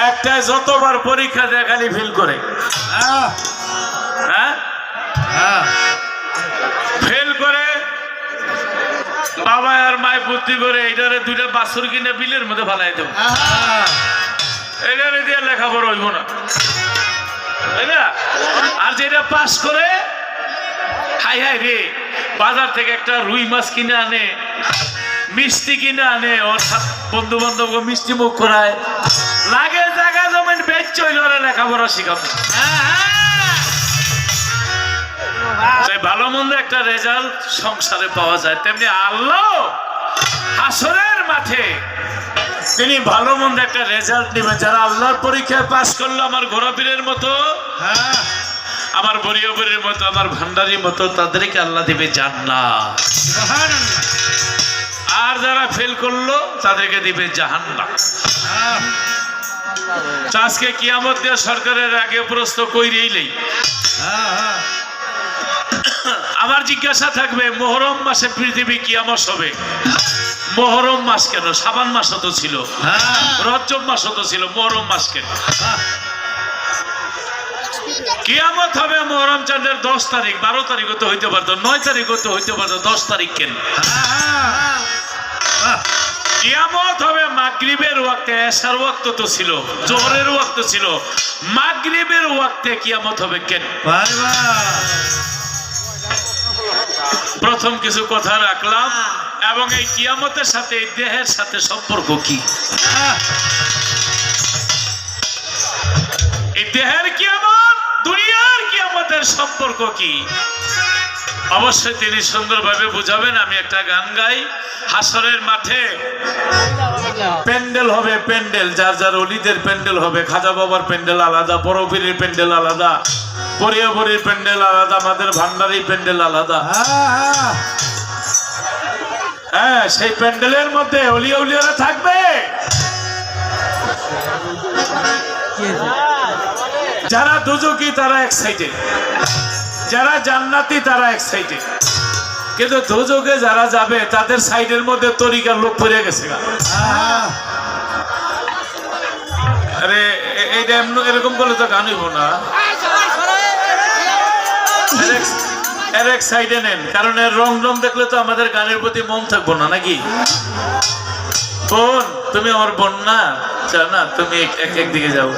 একটা যতবার পরীক্ষা দেয় খালি ফেল করে। হ্যাঁ ফেল করে। বাবা আর মায় বুদ্ধি করে এইটারে দুইটা বাছুর কিনে বিলের মধ্যে ফালাই দেব, এইটারে দিয়ে লেখাপড়া হইব না, তাই না? আর যেটা পাস করে হাই হাই রে বাজার থেকে একটা রুই মাছ কিনে আনে, মিষ্টি কিনে আনে, ওর বন্ধু বান্ধব মিষ্টি মুখ করায়, লাগে জায়গা জমিন বেচ চইল লেখাপড়া শিখাবো। ভালো মন্দ একটা রেজাল্ট সংসারে পাওয়া যায়, তেমনি আল্লাহ হাসরের মাঠে তিনি ভালো মন্দ একটা রেজাল্ট নেবেন। যারা আল্লাহর পরীক্ষায় পাস করলো আমার ঘোরাপীরের মতো, আমার বরিয়বরের মতো, আমার ভান্ডারির মতো, তাদেরকে আল্লাহ দিবে জান্নাত। আর যারা ফেল করলো তাদেরকে দিবে জাহান্নাম। আজকে কিয়ামত দিয়ে সরকারের আগে প্রশ্ন কইরেইলেই আমার জিজ্ঞাসা থাকবে, মুহররম মাসে পৃথিবী কিয়ামত হবে, মুহররম মাস কেন? শাবান মাস তো ছিল, রজব মাস তো ছিল, মুহররম মাস কেন? কিয়ামত হবে মুহররম চাঁদের 10 তারিখ, 12 তারিখ তো হইতে পারতো, 9 তারিখ তো হইতে পারতো, 10 তারিখ কেন? কিয়ামত হবে মাগরিবের ওয়াক্তে, এশার ওয়াক্ত তো ছিল, জোহরের ওয়াক্ত ছিল, মাগরিবের ওয়াক্তে কিয়ামত হবে কেন? প্রথম কিছু কথা রাখলাম, এবং এই কিয়ামতের সাথে এই দেহের সাথে সম্পর্ক কি? এই দেহের কিয়ামত দুনিয়ার কিয়ামতের সম্পর্ক কি? অবশ্যই তিনি সুন্দরভাবে বুঝাবেন। আমি একটা গান গাই, হাসরের মাঠে প্যান্ডেল হবে, প্যান্ডেল যার যার অলিদের প্যান্ডেল হবে, খাজা বাবার প্যান্ডেল আলাদা, বড় পীরের প্যান্ডেল আলাদা, পরিয়াবরীর প্যান্ডেল আলাদা, আমাদের ভান্ডারির প্যান্ডেল আলাদা। হ্যাঁ, সেই প্যান্ডেলের মধ্যে অলিয়া উলিয়ারা থাকবে। যারা দুজকি তারা এক সাইডে, যারা জান্নাতি তারা এক সাইডে, কিন্তু দুজকে যারা যাবে তাদের সাইডের মধ্যে তরিকার লোক পড়ে গেছে। আরে এইটা এরকম করলে তো গান হইব না, এর এক সাইডে নেন, কারণ এর রং রং দেখলে তো আমাদের গানের প্রতি মন থাকবো না নাকি? বোন, তুমি আমার বোন না, না তুমি একদিকে যাও।